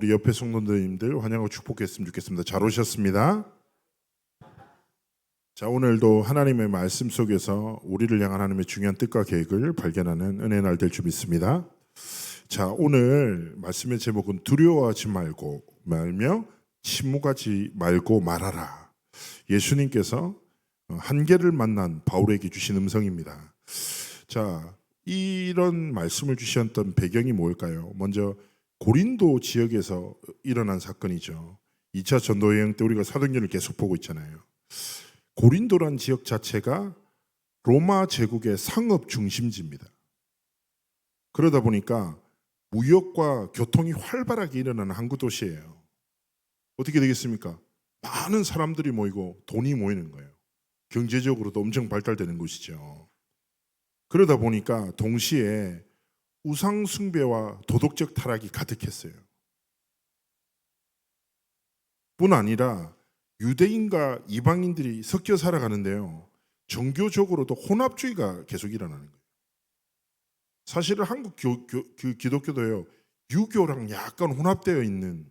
우리 옆에 성도님들 환영하고 축복했으면 좋겠습니다. 잘 오셨습니다. 자, 오늘도 하나님의 말씀 속에서 우리를 향한 하나님의 중요한 뜻과 계획을 발견하는 은혜의 날 될 줄 믿습니다. 자, 오늘 말씀의 제목은 두려워하지 말며 침묵하지 말고 말하라. 예수님께서 한계를 만난 바울에게 주신 음성입니다. 자, 이런 말씀을 주셨던 배경이 뭘까요? 먼저 고린도 지역에서 일어난 사건이죠. 2차 전도여행 때 우리가 사도행전을 계속 보고 있잖아요. 고린도란 지역 자체가 로마 제국의 상업 중심지입니다. 그러다 보니까 무역과 교통이 활발하게 일어나는 항구 도시예요. 어떻게 되겠습니까? 많은 사람들이 모이고 돈이 모이는 거예요. 경제적으로도 엄청 발달되는 곳이죠. 그러다 보니까 동시에 우상 숭배와 도덕적 타락이 가득했어요. 뿐 아니라 유대인과 이방인들이 섞여 살아가는데요. 종교적으로도 혼합주의가 계속 일어나는 거예요. 사실은 한국 기독교도요. 유교랑 약간 혼합되어 있는,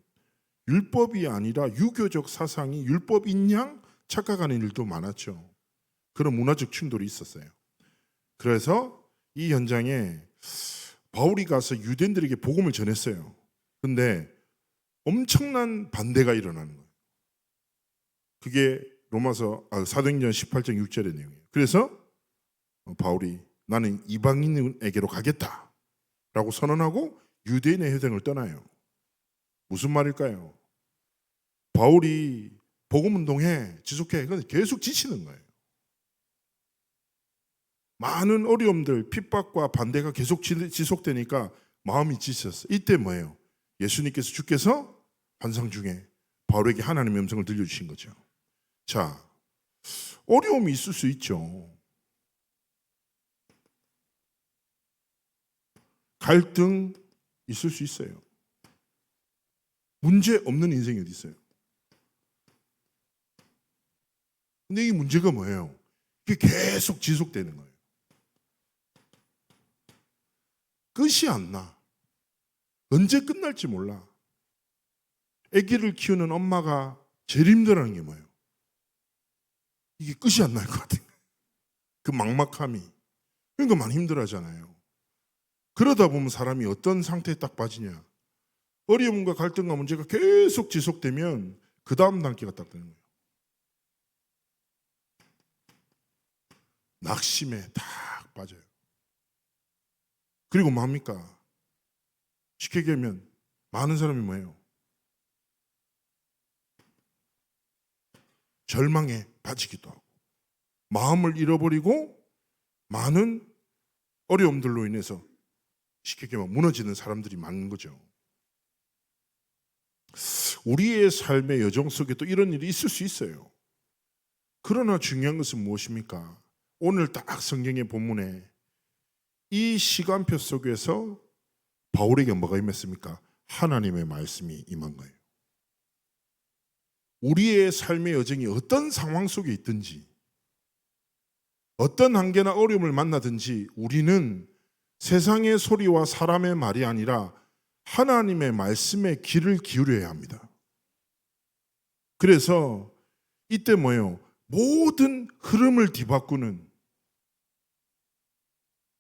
율법이 아니라 유교적 사상이 율법인 양 착각하는 일도 많았죠. 그런 문화적 충돌이 있었어요. 그래서 이 현장에 바울이 가서 유대인들에게 복음을 전했어요. 근데 엄청난 반대가 일어나는 거예요. 그게 사도행전 18장 6절의 내용이에요. 그래서 바울이 나는 이방인에게로 가겠다라고 선언하고 유대인의 회당을 떠나요. 무슨 말일까요? 바울이 복음운동해, 지속해, 계속 지치는 거예요. 많은 어려움들, 핍박과 반대가 계속 지속되니까 마음이 지쳤어요. 이때 뭐예요? 예수님께서 주께서 환상 중에 바울에게 하나님의 음성을 들려주신 거죠. 자, 어려움이 있을 수 있죠. 갈등 있을 수 있어요. 문제 없는 인생이 어디 있어요? 근데 이 문제가 뭐예요? 이게 계속 지속되는 거예요. 끝이 안 나. 언제 끝날지 몰라. 아기를 키우는 엄마가 제일 힘들어하는 게 뭐예요? 이게 끝이 안 날 것 같은 거예요. 그 막막함이. 그러니까 많이 힘들어하잖아요. 그러다 보면 사람이 어떤 상태에 딱 빠지냐. 어려움과 갈등과 문제가 계속 지속되면 그 다음 단계가 딱 되는 거예요. 낙심에 딱 빠져요. 그리고 뭡니까? 쉽게 얘기하면 많은 사람이 뭐예요? 절망에 빠지기도 하고 마음을 잃어버리고 많은 어려움들로 인해서 쉽게 얘기하면 무너지는 사람들이 많은 거죠. 우리의 삶의 여정 속에 또 이런 일이 있을 수 있어요. 그러나 중요한 것은 무엇입니까? 오늘 딱 성경의 본문에 이 시간표 속에서 바울에게 뭐가 임했습니까? 하나님의 말씀이 임한 거예요. 우리의 삶의 여정이 어떤 상황 속에 있든지 어떤 한계나 어려움을 만나든지 우리는 세상의 소리와 사람의 말이 아니라 하나님의 말씀에 귀를 기울여야 합니다. 그래서 이때 뭐예요? 모든 흐름을 뒤바꾸는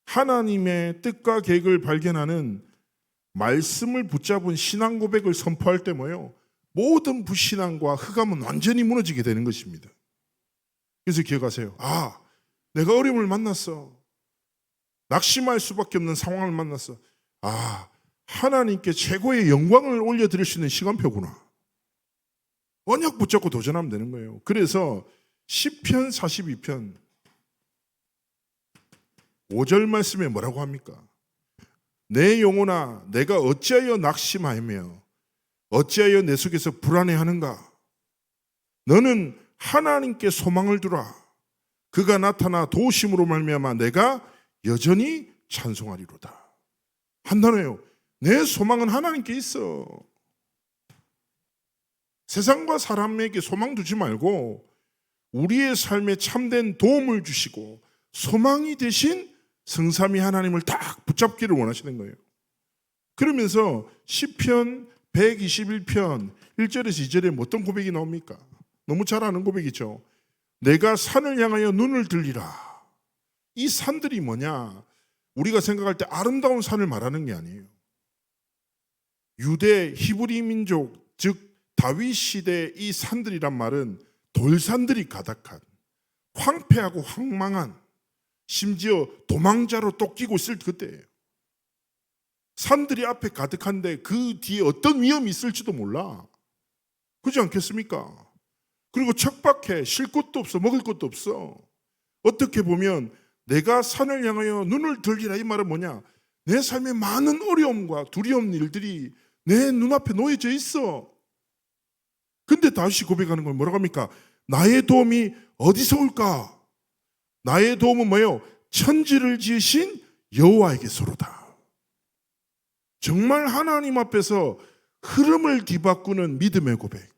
하나님의 뜻과 계획을 발견하는 말씀을 붙잡은 신앙 고백을 선포할 때 뭐예요? 모든 불신앙과 흑암은 완전히 무너지게 되는 것입니다. 그래서 기억하세요. 내가 어려움을 만났어. 낙심할 수밖에 없는 상황을 만났어. 하나님께 최고의 영광을 올려드릴 수 있는 시간표구나. 언약 붙잡고 도전하면 되는 거예요. 그래서 시편 42편 5절 말씀에 뭐라고 합니까? 내 영혼아 내가 어찌하여 낙심하며 어찌하여 내 속에서 불안해하는가? 너는 하나님께 소망을 두라. 그가 나타나 도우심으로 말미암아 내가 여전히 찬송하리로다. 한 단어예요. 내 소망은 하나님께 있어. 세상과 사람에게 소망 두지 말고 우리의 삶에 참된 도움을 주시고 소망이 되신 성삼위 하나님을 딱 붙잡기를 원하시는 거예요. 그러면서 시편 121편 1절에서 2절에 어떤 고백이 나옵니까? 너무 잘 아는 고백이죠. 내가 산을 향하여 눈을 들리라. 이 산들이 뭐냐? 우리가 생각할 때 아름다운 산을 말하는 게 아니에요. 유대 히브리 민족, 즉 다윗 시대 이 산들이란 말은 돌산들이 가득한, 황폐하고 황망한, 심지어 도망자로 쫓기고 있을 그때예요. 산들이 앞에 가득한데 그 뒤에 어떤 위험이 있을지도 몰라. 그렇지 않겠습니까? 그리고 척박해, 쉴 곳도 없어, 먹을 것도 없어. 어떻게 보면 내가 산을 향하여 눈을 들리라, 이 말은 뭐냐? 내 삶에 많은 어려움과 두려운 일들이 내 눈앞에 놓여져 있어. 근데 다윗이 고백하는 건 뭐라고 합니까? 나의 도움이 어디서 올까? 나의 도움은 뭐예요? 천지를 지으신 여호와에게서로다. 정말 하나님 앞에서 흐름을 뒤바꾸는 믿음의 고백,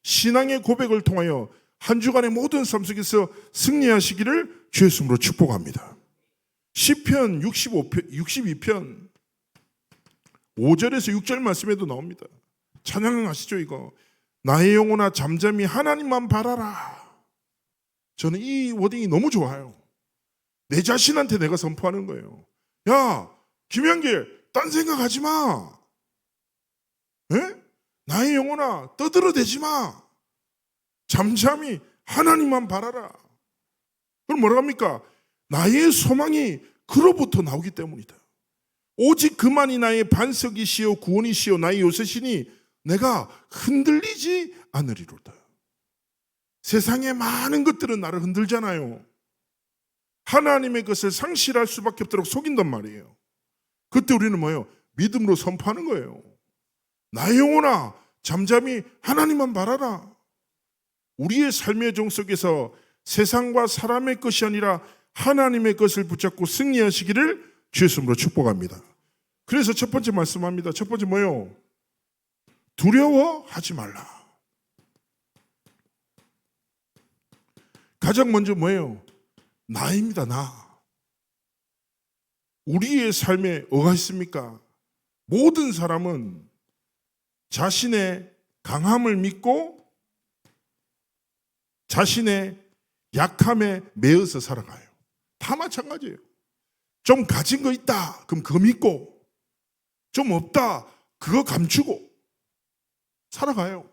신앙의 고백을 통하여 한 주간의 모든 삶 속에서 승리하시기를 주의 이름으로 축복합니다. 시편 62편 5절에서 6절 말씀에도 나옵니다. 찬양 아시죠 이거? 나의 영혼아 잠잠히 하나님만 바라라. 저는 이 워딩이 너무 좋아요. 내 자신한테 내가 선포하는 거예요. 야 김영길, 딴 생각하지 마. 에? 나의 영혼아 떠들어대지 마. 잠잠히 하나님만 바라라. 그럼 뭐라고 합니까? 나의 소망이 그로부터 나오기 때문이다. 오직 그만이 나의 반석이시요 구원이시요 나의 요새시니 내가 흔들리지 않으리로다. 세상의 많은 것들은 나를 흔들잖아요. 하나님의 것을 상실할 수밖에 없도록 속인단 말이에요. 그때 우리는 뭐예요? 믿음으로 선포하는 거예요. 나의 영혼아 잠잠히 하나님만 바라라. 우리의 삶의 종 속에서 세상과 사람의 것이 아니라 하나님의 것을 붙잡고 승리하시기를 주의 이름으로 축복합니다. 그래서 첫 번째 말씀합니다. 첫 번째 뭐예요? 두려워하지 말라. 가장 먼저 뭐예요? 나입니다. 나. 우리의 삶에 뭐가 있습니까? 모든 사람은 자신의 강함을 믿고 자신의 약함에 매여서 살아가요. 다 마찬가지예요. 좀 가진 거 있다, 그럼 그거 믿고, 좀 없다, 그거 감추고 살아가요.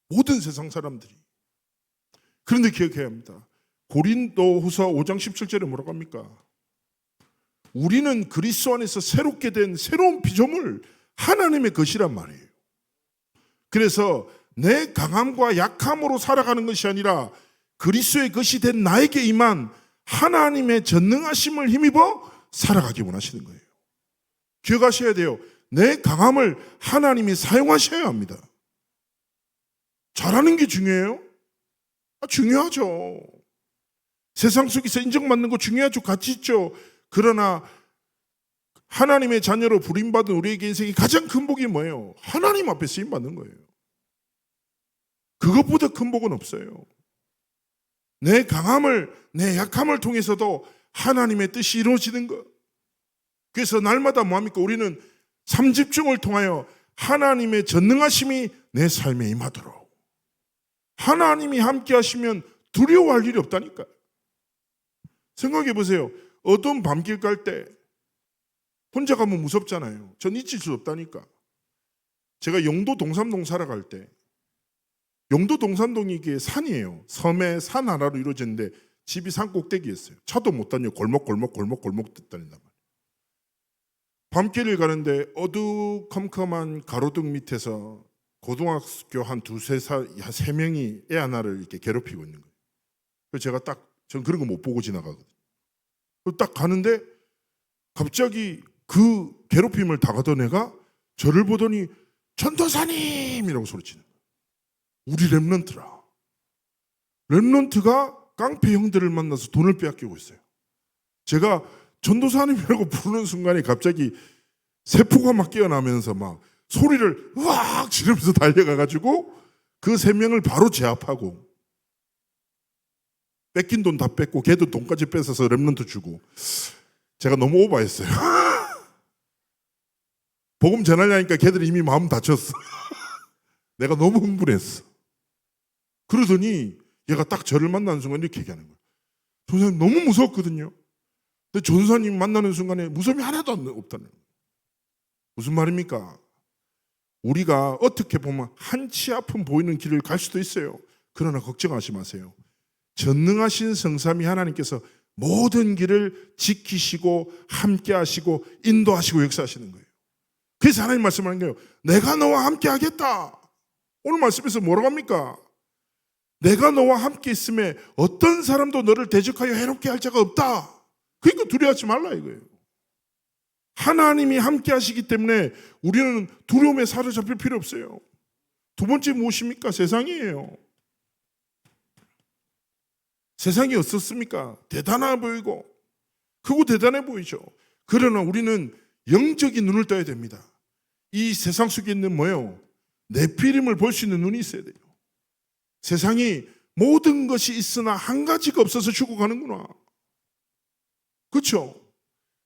모든 세상 사람들이. 그런데 기억해야 합니다. 고린도후서 5장 17절에 뭐라고 합니까? 우리는 그리스도 안에서 새롭게 된 새로운 피조물, 하나님의 것이란 말이에요. 그래서 내 강함과 약함으로 살아가는 것이 아니라 그리스도의 것이 된 나에게 임한 하나님의 전능하심을 힘입어 살아가기 원하시는 거예요. 기억하셔야 돼요. 내 강함을 하나님이 사용하셔야 합니다. 잘하는 게 중요해요? 중요하죠. 세상 속에서 인정받는 거 중요하죠. 가치 있죠. 그러나 하나님의 자녀로 부름받은 우리에게 인생의 가장 큰 복이 뭐예요? 하나님 앞에 쓰임받는 거예요. 그것보다 큰 복은 없어요. 내 강함을, 내 약함을 통해서도 하나님의 뜻이 이루어지는 것. 그래서 날마다 뭐합니까? 우리는 삼집중을 통하여 하나님의 전능하심이 내 삶에 임하도록. 하나님이 함께 하시면 두려워할 일이 없다니까요. 생각해 보세요. 어두운 밤길 갈 때 혼자 가면 무섭잖아요. 전 잊을 수 없다니까. 제가 영도 동삼동 살아갈 때, 영도 동산동이 이게 산이에요. 섬에 산 하나로 이루어졌는데 집이 산 꼭대기였어요. 차도 못 다녀. 골목 다닌단 말이에요. 밤길을 가는데 어두컴컴한 가로등 밑에서 고등학교 한 두세 살, 한 세 명이 애 하나를 이렇게 괴롭히고 있는 거예요. 그래서 제가 전 그런 거 못 보고 지나가거든요. 딱 가는데 갑자기 그 괴롭힘을 당하던 애가 저를 보더니 전도사님이라고 소리치는 거예요. 우리 렘넌트라. 렘넌트가 깡패 형들을 만나서 돈을 빼앗기고 있어요. 제가 전도사님이라고 부르는 순간에 갑자기 세포가 막 깨어나면서 막 소리를 으악 지르면서 달려가가지고 그 세 명을 바로 제압하고 뺏긴 돈 다 뺏고 걔도 돈까지 뺏어서 렘넌트 주고. 제가 너무 오버했어요. 복음 전하려니까 걔들이 이미 마음 다쳤어. 내가 너무 흥분했어. 그러더니 얘가 딱 저를 만나는 순간 이렇게 얘기하는 거예요. 전사님 너무 무서웠거든요. 근데 전사님 만나는 순간에 무서움이 하나도 없다는 거예요. 무슨 말입니까? 우리가 어떻게 보면 한치 앞은 보이는 길을 갈 수도 있어요. 그러나 걱정하지 마세요. 전능하신 성삼위 하나님께서 모든 길을 지키시고 함께 하시고 인도하시고 역사하시는 거예요. 그래서 하나님 말씀하는 거예요. 내가 너와 함께 하겠다. 오늘 말씀에서 뭐라고 합니까? 내가 너와 함께 있음에 어떤 사람도 너를 대적하여 해롭게 할 자가 없다. 그러니까 두려워하지 말라 이거예요. 하나님이 함께 하시기 때문에 우리는 두려움에 사로잡힐 필요 없어요. 두 번째 무엇입니까? 세상이에요. 세상이 어떻습니까? 대단해 보이고 크고 대단해 보이죠. 그러나 우리는 영적인 눈을 떠야 됩니다. 이 세상 속에 있는 뭐예요? 네피림을 볼 수 있는 눈이 있어야 돼요. 세상이 모든 것이 있으나 한 가지가 없어서 죽어가는구나. 그렇죠?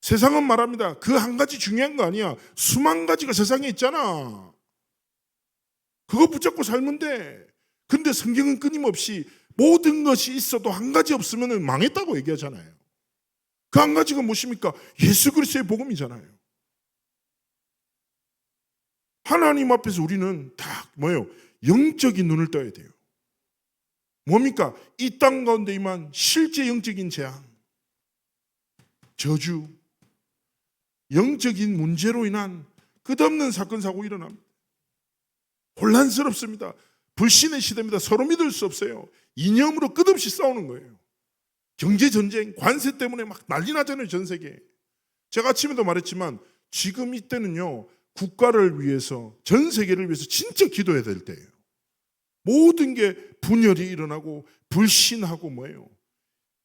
세상은 말합니다. 그 한 가지 중요한 거 아니야. 수만 가지가 세상에 있잖아. 그거 붙잡고 살면 돼. 근데 성경은 끊임없이 모든 것이 있어도 한 가지 없으면 망했다고 얘기하잖아요. 그 한 가지가 무엇입니까? 예수 그리스도의 복음이잖아요. 하나님 앞에서 우리는 다 뭐예요? 영적인 눈을 떠야 돼요. 뭡니까? 이 땅 가운데 임한 실제 영적인 재앙, 저주, 영적인 문제로 인한 끝없는 사건 사고 일어납니다. 혼란스럽습니다. 불신의 시대입니다. 서로 믿을 수 없어요. 이념으로 끝없이 싸우는 거예요. 경제전쟁, 관세 때문에 막 난리 나잖아요. 전 세계에. 제가 아침에도 말했지만 지금 이때는요, 국가를 위해서, 전 세계를 위해서 진짜 기도해야 될 때예요. 모든 게 분열이 일어나고 불신하고 뭐예요?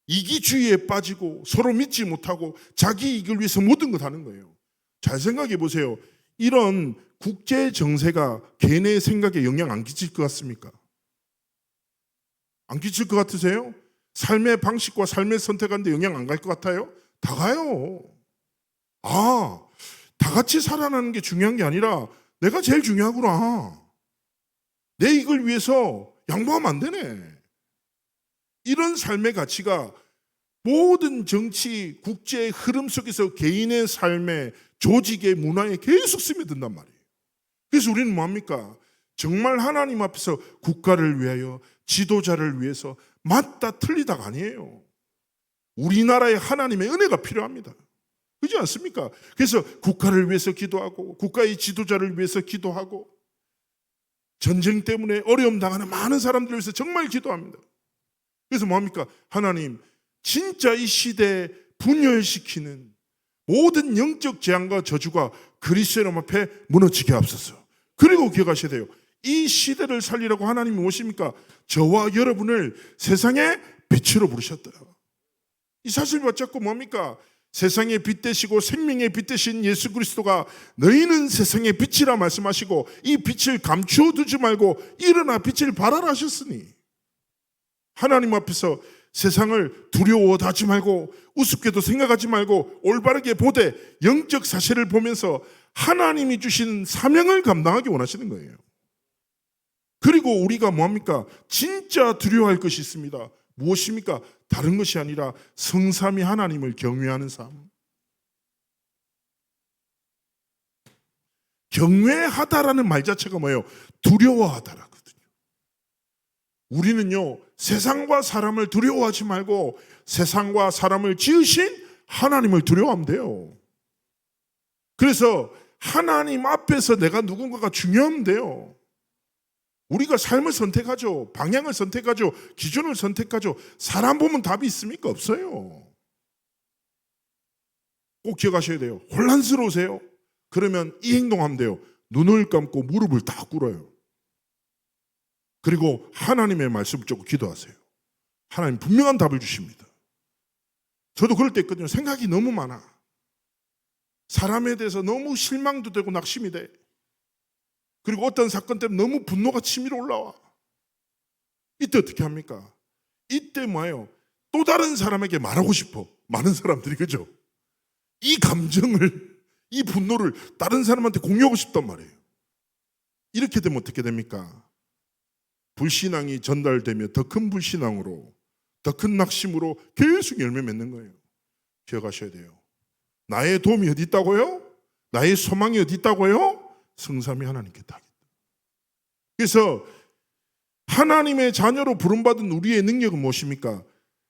이기주의에 빠지고 서로 믿지 못하고 자기 이익을 위해서 모든 것 하는 거예요. 잘 생각해 보세요. 이런 국제 정세가 개인의 생각에 영향 안 끼칠 것 같습니까? 안 끼칠 것 같으세요? 삶의 방식과 삶의 선택하는데 영향 안 갈 것 같아요? 다 가요. 다 같이 살아나는 게 중요한 게 아니라 내가 제일 중요하구나. 내 이익을 위해서 양보하면 안 되네. 이런 삶의 가치가 모든 정치, 국제의 흐름 속에서 개인의 삶에, 조직의 문화에 계속 스며든단 말이에요. 그래서 우리는 뭐합니까? 정말 하나님 앞에서 국가를 위하여, 지도자를 위해서 맞다 틀리다가 아니에요. 우리나라에 하나님의 은혜가 필요합니다. 그렇지 않습니까? 그래서 국가를 위해서 기도하고 국가의 지도자를 위해서 기도하고 전쟁 때문에 어려움 당하는 많은 사람들을 위해서 정말 기도합니다. 그래서 뭐합니까? 하나님, 진짜 이 시대에 분열시키는 모든 영적 재앙과 저주가 그리스도의 이름 앞에 무너지게 하옵소서. 그리고 기억하셔야 돼요. 이 시대를 살리라고 하나님이 무엇입니까? 저와 여러분을 세상의 빛으로 부르셨다. 이 사실 붙잡고 뭡니까? 세상의 빛 되시고 생명의 빛 되신 예수 그리스도가 너희는 세상의 빛이라 말씀하시고 이 빛을 감추어 두지 말고 일어나 빛을 발하라 하셨으니 하나님 앞에서 세상을 두려워하지 말고 우습게도 생각하지 말고 올바르게 보되 영적 사실을 보면서 하나님이 주신 사명을 감당하기 원하시는 거예요. 그리고 우리가 뭐합니까? 진짜 두려워할 것이 있습니다. 무엇입니까? 다른 것이 아니라 성삼위 하나님을 경외하는 삶. 경외하다라는 말 자체가 뭐예요? 두려워하다라거든요. 우리는요, 세상과 사람을 두려워하지 말고 세상과 사람을 지으신 하나님을 두려워하면 돼요. 그래서 하나님 앞에서 내가 누군가가 중요하면 돼요. 우리가 삶을 선택하죠. 방향을 선택하죠. 기준을 선택하죠. 사람 보면 답이 있습니까? 없어요. 꼭 기억하셔야 돼요. 혼란스러우세요? 그러면 이 행동하면 돼요. 눈을 감고 무릎을 다 꿇어요. 그리고 하나님의 말씀을 붙잡고 기도하세요. 하나님 분명한 답을 주십니다. 저도 그럴 때 있거든요. 생각이 너무 많아. 사람에 대해서 너무 실망도 되고 낙심이 돼. 그리고 어떤 사건 때문에 너무 분노가 치밀어 올라와. 이때 어떻게 합니까? 이때 뭐예요? 또 다른 사람에게 말하고 싶어. 많은 사람들이, 그죠? 이 감정을, 이 분노를 다른 사람한테 공유하고 싶단 말이에요. 이렇게 되면 어떻게 됩니까? 불신앙이 전달되며 더 큰 불신앙으로, 더 큰 낙심으로 계속 열매 맺는 거예요. 기억하셔야 돼요. 나의 도움이 어디 있다고요? 나의 소망이 어디 있다고요? 성삼위 하나님께 다 있다. 그래서 하나님의 자녀로 부름받은 우리의 능력은 무엇입니까?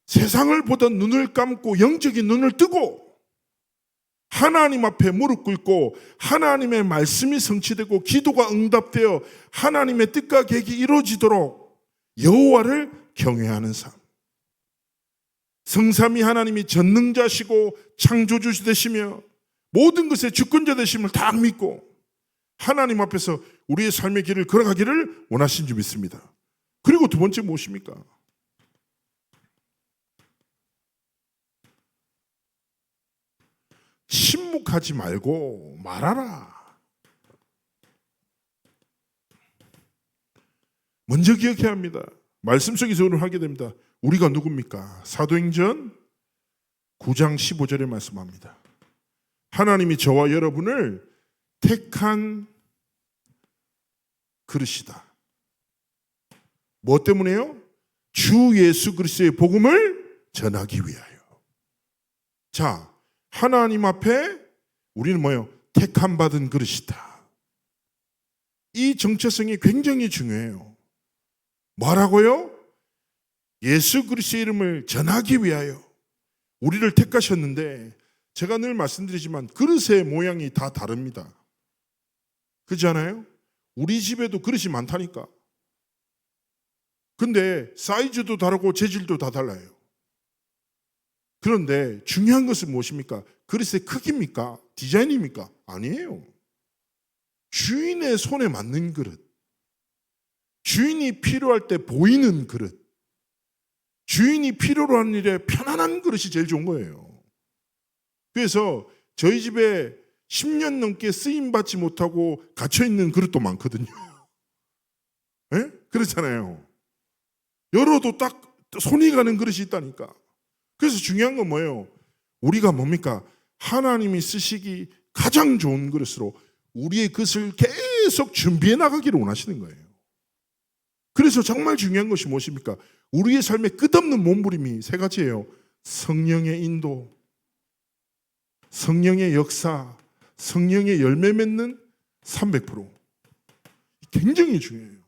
세상을 보던 눈을 감고 영적인 눈을 뜨고 하나님 앞에 무릎 꿇고 하나님의 말씀이 성취되고 기도가 응답되어 하나님의 뜻과 계획이 이루어지도록 여호와를 경외하는 삶. 성삼위 하나님이 전능자시고 창조주 되시며 모든 것의 주권자 되심을 다 믿고 하나님 앞에서 우리의 삶의 길을 걸어가기를 원하신 줄 믿습니다. 그리고 두 번째 무엇입니까? 침묵하지 말고 말하라. 먼저 기억해야 합니다. 말씀 속에서 오늘 하게 됩니다. 우리가 누굽니까? 사도행전 9장 15절에 말씀합니다. 하나님이 저와 여러분을 택한 그릇이다. 뭐 때문에요? 주 예수 그리스도의 복음을 전하기 위하여. 자, 하나님 앞에 우리는 뭐예요? 택함 받은 그릇이다. 이 정체성이 굉장히 중요해요. 뭐라고요? 예수 그리스도의 이름을 전하기 위하여 우리를 택하셨는데, 제가 늘 말씀드리지만 그릇의 모양이 다 다릅니다. 그렇지 않아요? 우리 집에도 그릇이 많다니까. 근데 사이즈도 다르고 재질도 다 달라요. 그런데 중요한 것은 무엇입니까? 그릇의 크기입니까? 디자인입니까? 아니에요. 주인의 손에 맞는 그릇, 주인이 필요할 때 보이는 그릇, 주인이 필요로 하는 일에 편안한 그릇이 제일 좋은 거예요. 그래서 저희 집에 10년 넘게 쓰임받지 못하고 갇혀있는 그릇도 많거든요. 네? 그렇잖아요. 열어도 딱 손이 가는 그릇이 있다니까. 그래서 중요한 건 뭐예요? 우리가 뭡니까? 하나님이 쓰시기 가장 좋은 그릇으로 우리의 그릇을 계속 준비해 나가기를 원하시는 거예요. 그래서 정말 중요한 것이 무엇입니까? 우리의 삶에 끝없는 몸부림이 세 가지예요. 성령의 인도, 성령의 역사, 성령의 열매 맺는 300%. 굉장히 중요해요.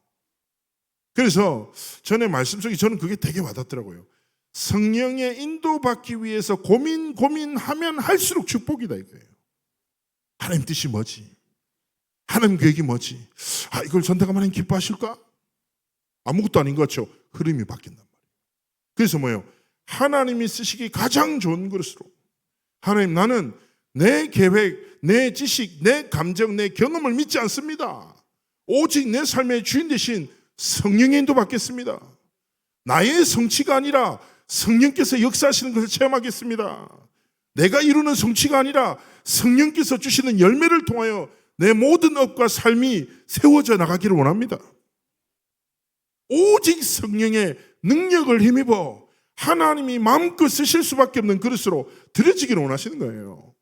그래서 전에 말씀 속에 저는 그게 되게 와닿더라고요. 성령의 인도받기 위해서 고민하면 할수록 축복이다 이거예요. 하나님 뜻이 뭐지? 하나님 계획이 뭐지? 이걸 선택하면 하나님 기뻐하실까? 아무것도 아닌 것 같죠? 흐름이 바뀐단 말이에요. 그래서 뭐예요? 하나님이 쓰시기 가장 좋은 그릇으로, 하나님, 나는 내 계획, 내 지식, 내 감정, 내 경험을 믿지 않습니다. 오직 내 삶의 주인 되신 성령의 인도 받겠습니다. 나의 성취가 아니라 성령께서 역사하시는 것을 체험하겠습니다. 내가 이루는 성취가 아니라 성령께서 주시는 열매를 통하여 내 모든 업과 삶이 세워져 나가기를 원합니다. 오직 성령의 능력을 힘입어 하나님이 마음껏 쓰실 수밖에 없는 그릇으로 들여지기를 원하시는 거예요.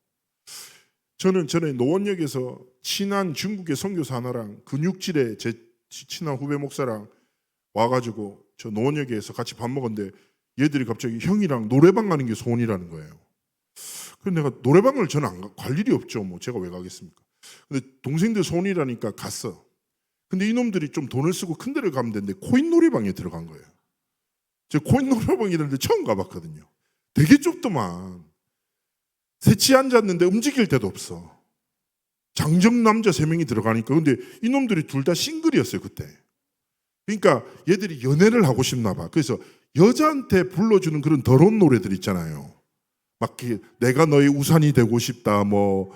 저는 전에 노원역에서 친한 중국의 선교사 하나랑 근육질의 제 친한 후배 목사랑 와가지고 저 노원역에서 같이 밥 먹었는데 얘들이 갑자기 형이랑 노래방 가는 게 소원이라는 거예요. 그래서 내가 노래방을 저는 안 갈 일이 없죠. 뭐 제가 왜 가겠습니까? 근데 동생들 소원이라니까 갔어. 근데 이놈들이 좀 돈을 쓰고 큰 데를 가면 되는데 코인 노래방에 들어간 거예요. 제가 코인 노래방이라는데 처음 가봤거든요. 되게 좁더만. 새치 앉았는데 움직일 데도 없어. 장정 남자 3명이 들어가니까. 근데 이놈들이 둘 다 싱글이었어요 그때. 그러니까 얘들이 연애를 하고 싶나 봐. 그래서 여자한테 불러주는 그런 더러운 노래들 있잖아요. 막 내가 너의 우산이 되고 싶다. 뭐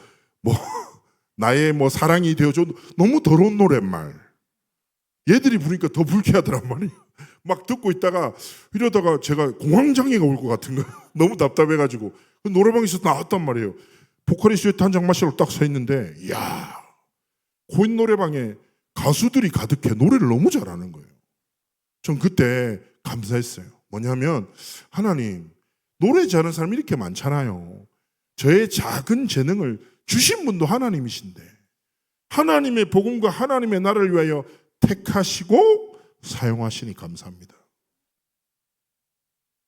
나의 사랑이 되어줘. 너무 더러운 노랫말. 얘들이 부르니까 더 불쾌하더란 말이에요. 막 듣고 있다가 이러다가 제가 공황장애가 올 것 같은 거예요. 너무 답답해가지고 노래방에서 나왔단 말이에요. 포카리 스웨트 한 장 마시러 딱 서 있는데, 이야, 코인 노래방에 가수들이 가득해. 노래를 너무 잘하는 거예요. 전 그때 감사했어요. 뭐냐면 하나님, 노래 잘하는 사람이 이렇게 많잖아요. 저의 작은 재능을 주신 분도 하나님이신데 하나님의 복음과 하나님의 나라를 위하여 택하시고 사용하시니 감사합니다.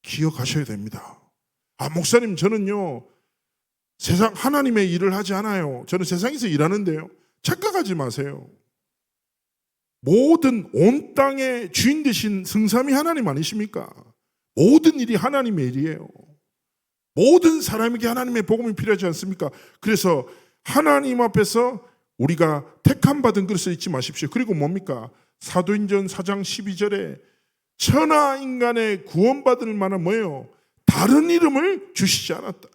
기억하셔야 됩니다. 목사님 저는요 세상 하나님의 일을 하지 않아요. 저는 세상에서 일하는데요. 착각하지 마세요. 모든 온 땅의 주인 되신 성삼위 하나님 아니십니까? 모든 일이 하나님의 일이에요. 모든 사람에게 하나님의 복음이 필요하지 않습니까? 그래서 하나님 앞에서 우리가 택함 받은 그릇을 잊지 마십시오. 그리고 뭡니까? 사도행전 4장 12절에 천하 인간의 구원받을 만한 뭐예요? 다른 이름을 주시지 않았다.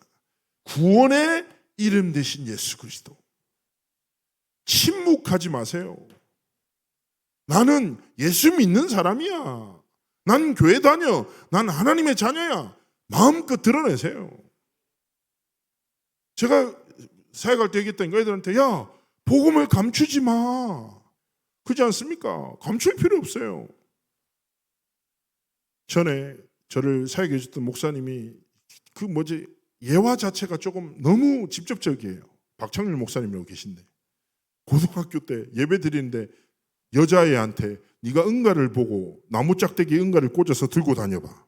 구원의 이름 대신 예수 그리스도. 침묵하지 마세요. 나는 예수 믿는 사람이야. 난 교회 다녀. 난 하나님의 자녀야. 마음껏 드러내세요. 제가 사역할 때 얘기했던 너희들한테 야 복음을 감추지 마. 그렇지 않습니까? 감출 필요 없어요. 전에 저를 사역해 줬던 목사님이 예화 자체가 조금 너무 직접적이에요. 박창률 목사님이라고 계신데 고등학교 때 예배 드리는데 여자애한테 네가 응가를 보고 나무 짝대기에 응가를 꽂아서 들고 다녀봐.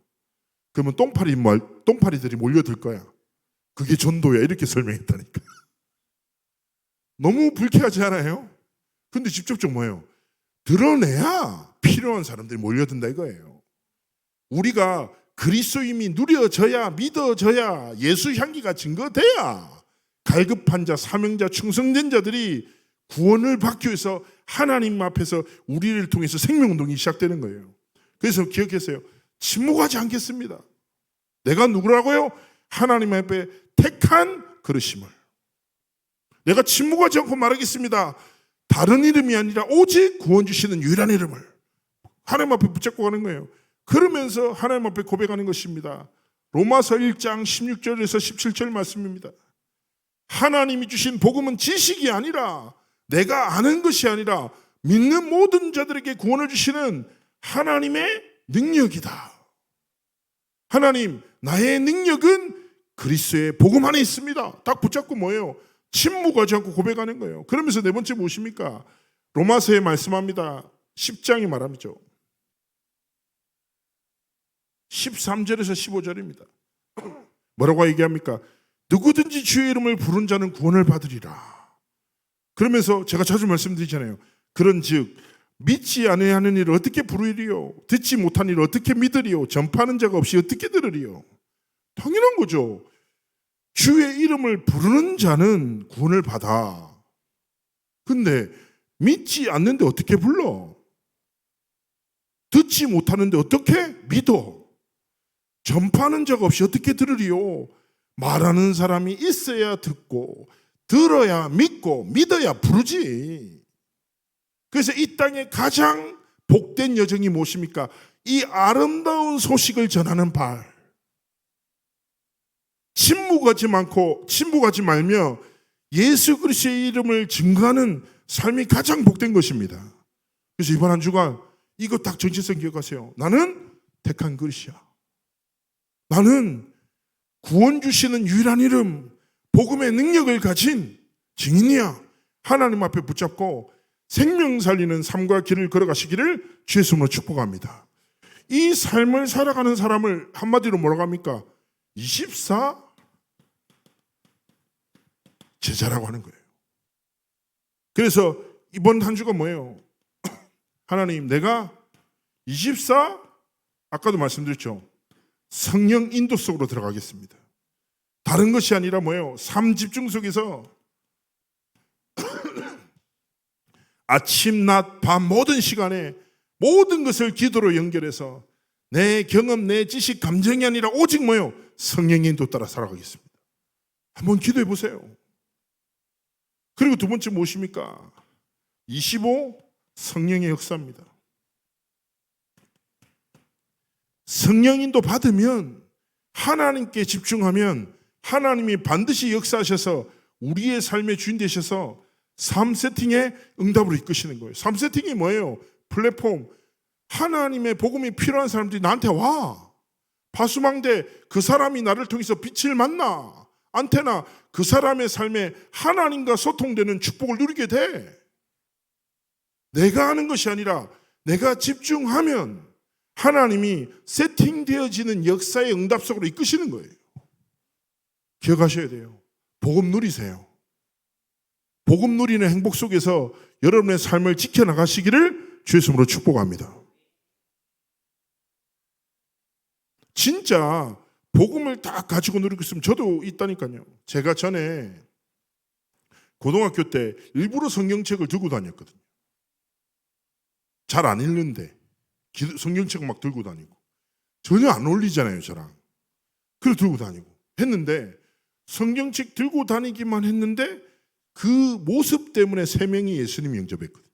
그러면 똥파리들이 몰려들 거야. 그게 전도야. 이렇게 설명했다니까. 너무 불쾌하지 않아요? 근데 직접적 뭐예요? 드러내야 필요한 사람들이 몰려든다 이거예요. 우리가 그리스도임이 누려져야 믿어져야 예수 향기가 증거돼야 갈급한 자, 사명자, 충성된 자들이 구원을 받기 위해서 하나님 앞에서 우리를 통해서 생명운동이 시작되는 거예요. 그래서 기억하세요. 침묵하지 않겠습니다. 내가 누구라고요? 하나님 앞에 택한 그릇임을. 내가 침묵하지 않고 말하겠습니다. 다른 이름이 아니라 오직 구원 주시는 유일한 이름을 하나님 앞에 붙잡고 가는 거예요. 그러면서 하나님 앞에 고백하는 것입니다. 로마서 1장 16절에서 17절 말씀입니다. 하나님이 주신 복음은 지식이 아니라 내가 아는 것이 아니라 믿는 모든 자들에게 구원을 주시는 하나님의 능력이다. 하나님, 나의 능력은 그리스도의 복음 안에 있습니다. 딱 붙잡고 뭐예요? 침묵하지 않고 고백하는 거예요. 그러면서 네 번째 무엇입니까? 로마서에 말씀합니다. 10장이 말하죠. 13절에서 15절입니다. 뭐라고 얘기합니까? 누구든지 주의 이름을 부른 자는 구원을 받으리라. 그러면서 제가 자주 말씀드리잖아요. 그런즉 믿지 아니하는 일을 어떻게 부르리요? 듣지 못한 일을 어떻게 믿으리요? 전파하는 자가 없이 어떻게 들으리요? 당연한 거죠. 주의 이름을 부르는 자는 구원을 받아. 근데 믿지 않는데 어떻게 불러? 듣지 못하는데 어떻게 믿어? 전파하는 자가 없이 어떻게 들으리요? 말하는 사람이 있어야 듣고 들어야 믿고 믿어야 부르지. 그래서 이 땅에 가장 복된 여정이 무엇입니까? 이 아름다운 소식을 전하는 발. 침묵하지 말며 예수 그리스도의 이름을 증거하는 삶이 가장 복된 것입니다. 그래서 이번 한 주간 이거 딱 정체성 기억하세요. 나는 택한 그릇이야. 나는 구원 주시는 유일한 이름, 복음의 능력을 가진 증인이야. 하나님 앞에 붙잡고 생명 살리는 삶과 길을 걸어가시기를 주의 이름으로 축복합니다. 이 삶을 살아가는 사람을 한마디로 뭐라고 합니까? 24 제자라고 하는 거예요. 그래서 이번 한 주가 뭐예요? 하나님, 내가 24 아까도 말씀드렸죠. 성령 인도 속으로 들어가겠습니다. 다른 것이 아니라 뭐예요? 삶 집중 속에서 아침, 낮, 밤 모든 시간에 모든 것을 기도로 연결해서 내 경험, 내 지식, 감정이 아니라 오직 뭐예요? 성령의 인도 따라 살아가겠습니다. 한번 기도해 보세요. 그리고 두 번째 무엇입니까? 25 성령의 역사입니다. 성령 인도 받으면 하나님께 집중하면 하나님이 반드시 역사하셔서 우리의 삶의 주인 되셔서 삶 세팅에 응답으로 이끄시는 거예요. 삶 세팅이 뭐예요? 플랫폼. 하나님의 복음이 필요한 사람들이 나한테 와. 파수망대 그 사람이 나를 통해서 빛을 만나. 안테나, 그 사람의 삶에 하나님과 소통되는 축복을 누리게 돼. 내가 하는 것이 아니라 내가 집중하면 하나님이 세팅되어지는 역사의 응답 속으로 이끄시는 거예요. 기억하셔야 돼요. 복음 누리세요. 복음 누리는 행복 속에서 여러분의 삶을 지켜나가시기를 주의 이름으로 축복합니다. 진짜 복음을 다 가지고 누리고 있으면 저도 있다니까요. 제가 전에 고등학교 때 일부러 성경책을 들고 다녔거든요. 잘 안 읽는데 성경책 막 들고 다니고 전혀 안 어울리잖아요 저랑. 그걸 들고 다니고 했는데 성경책 들고 다니기만 했는데 그 모습 때문에 3명이 예수님 영접했거든요.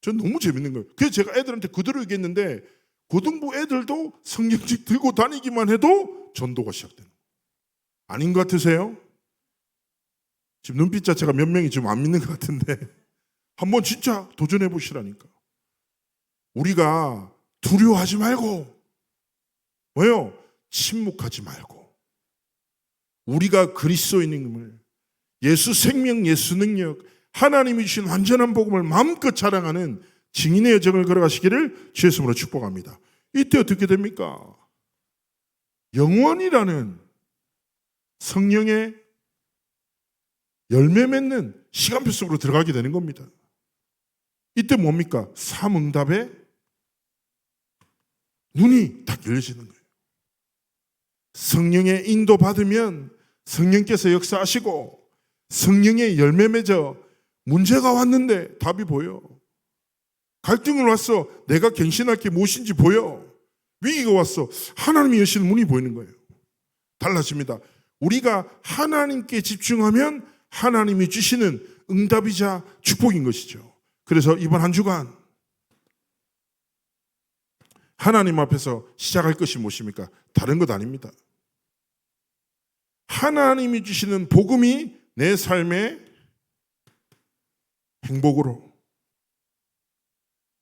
전 너무 재밌는 거예요. 그래서 제가 애들한테 그대로 얘기했는데 고등부 애들도 성경책 들고 다니기만 해도 전도가 시작되는 거예요. 아닌 것 같으세요? 지금 눈빛 자체가 몇 명이 지금 안 믿는 것 같은데 한번 진짜 도전해 보시라니까. 우리가 두려워하지 말고 뭐요? 침묵하지 말고 우리가 그리스도인임을 예수 생명, 예수 능력, 하나님이 주신 완전한 복음을 마음껏 자랑하는 증인의 여정을 걸어가시기를 주의 이름으로 축복합니다. 이때 어떻게 됩니까? 영원이라는 성령의 열매 맺는 시간표 속으로 들어가게 되는 겁니다. 이때 뭡니까? 삼응답의 눈이 딱 열려지는 거예요. 성령의 인도 받으면 성령께서 역사하시고 성령의 열매 맺어 문제가 왔는데 답이 보여. 갈등을 왔어. 내가 갱신할 게 무엇인지 보여. 위기가 왔어. 하나님이 여시는 문이 보이는 거예요. 달라집니다. 우리가 하나님께 집중하면 하나님이 주시는 응답이자 축복인 것이죠. 그래서 이번 한 주간 하나님 앞에서 시작할 것이 무엇입니까? 다른 것 아닙니다. 하나님이 주시는 복음이 내 삶의 행복으로,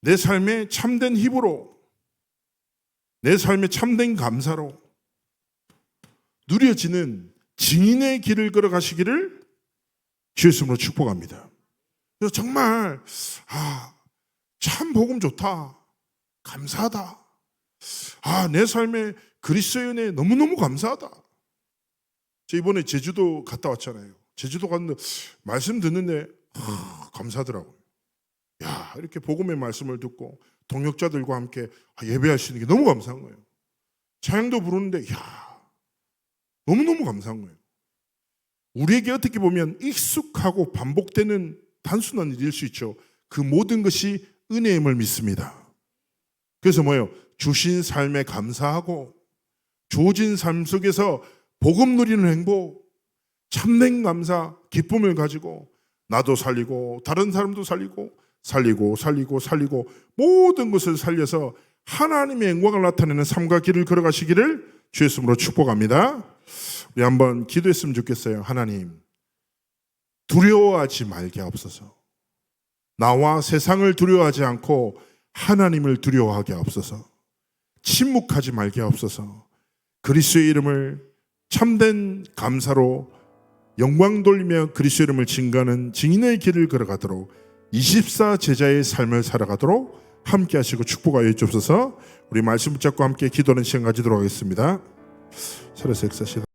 내 삶의 참된 힘으로, 내 삶의 참된 감사로 누려지는 증인의 길을 걸어가시기를 주의 이름으로 축복합니다. 그래서 정말 참 복음 좋다, 감사하다, 내 삶에 그리스도의 은혜 너무너무 감사하다. 저 이번에 제주도 갔다 왔잖아요. 제주도 갔는데 말씀 듣는데 감사하더라고요. 야, 이렇게 복음의 말씀을 듣고 동역자들과 함께 예배할 수 있는 게 너무 감사한 거예요. 찬양도 부르는데 너무너무 감사한 거예요. 우리에게 어떻게 보면 익숙하고 반복되는 단순한 일일 수 있죠. 그 모든 것이 은혜임을 믿습니다. 그래서 뭐예요? 주신 삶에 감사하고 주어진 삶 속에서 복음 누리는 행복, 참된 감사, 기쁨을 가지고 나도 살리고 다른 사람도 살리고 모든 것을 살려서 하나님의 영광을 나타내는 삶과 길을 걸어가시기를 주의 이름으로 축복합니다. 우리 한번 기도했으면 좋겠어요. 하나님, 두려워하지 말게 하옵소서. 나와 세상을 두려워하지 않고 하나님을 두려워하게 하옵소서. 침묵하지 말게 하옵소서. 그리스도의 이름을 참된 감사로 영광 돌리며 그리스도의 이름을 증거하는 증인의 길을 걸어가도록 24 제자의 삶을 살아가도록 함께 하시고 축복하여 주옵소서. 우리 말씀 붙잡고 함께 기도하는 시간 가지도록 하겠습니다. 서로서 역사시다.